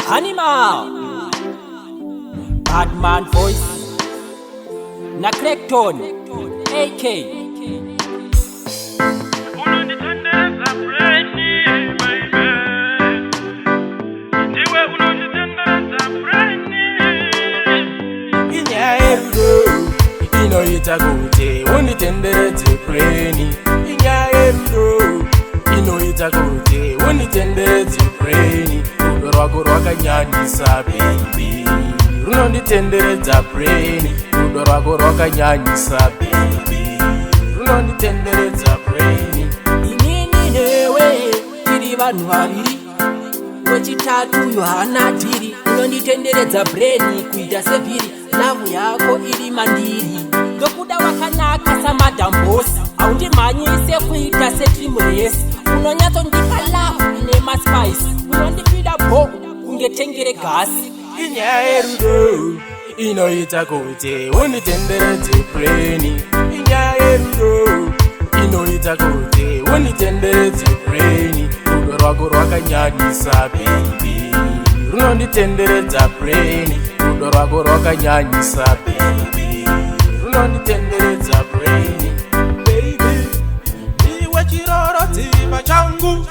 Animal Badman voice na Crackton AK Unanitendeza breni baby, ndiwe unanitendeza breni. Inyaero inoita kuti unitendereze breni. Inyaero inoita kuti unitendereze breni. Rudo rwako rwakanyanyisa baby, runonditenderedza breni. Rudo rwako rwakanyanyisa baby, runonditenderedza breni. inini newe tiri vanhu vaviri, wechitatu Yohana tiri. Unonditenderedza breni kuita sevhiri, lavu yako iri mandiri. Ndokuda wakanaka samadhambosi, haundimhanyise kuita setrimuresi. Unonyatsondipa lavu ine maspice, unondipida bho kungetengere gasi. Inyaya yerudo inoita kuti unitenderedze breni. Inyaya yerudo inoita kuti unitenderedze breni. Rudo rwako rwakanyanyisa baby, runonditenderedza breni. Rudo rwako rwakanyanyisa baby, runonditenderedza breni. Baby, ndiwe chirorodzima changu,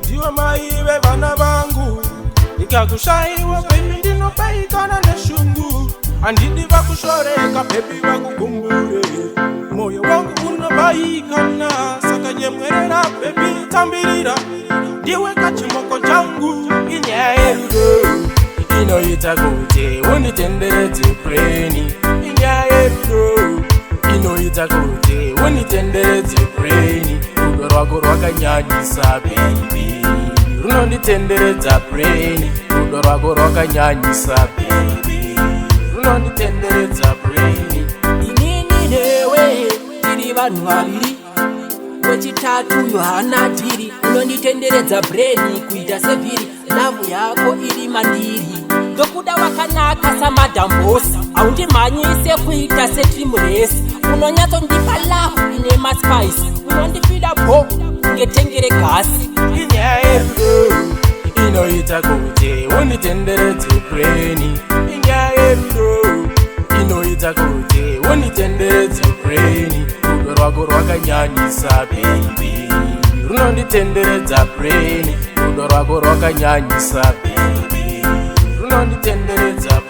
ndiwe mai vevana vangu. Nikakushaiwa baby ndinobaikana neshungu, handidi vakushoreka baby vakugumbure. Moyo wangu unobaikana, saka nyemwerera baby tambirira, ndiwe kachimoko changu. Inyaya yerudo inoita kuti unitenderedze breni. Inyaya yerudo inoita kuti unitenderedze breni. Rudo rwako rwakanyanyisa baby, runonditenderedza breni. Rudo rwako rwakanyanyisa baby, runonditenderedza breni. Inini newe tiri vanhu vaviri, wechitatu Yohana tiri. Unonditenderedza breni kuita sevhiri, lavu yako iri mandiri. Ndokuda wakanaka samadhambosi, haundimhanyise kuita setrimuresi. Unonyatsondipa lavu ine maspice, unondipida bho kungetengere gasi. Inyaya yerudo inoita kuti unitenderedze breni. Inyaya yerudo inoita kuti unitenderedze breni. Rudo rwako rwakanyanyisa baby, runonditenderedza breni. Rudo rwako rwakanyanyisa baby, runonditenderedza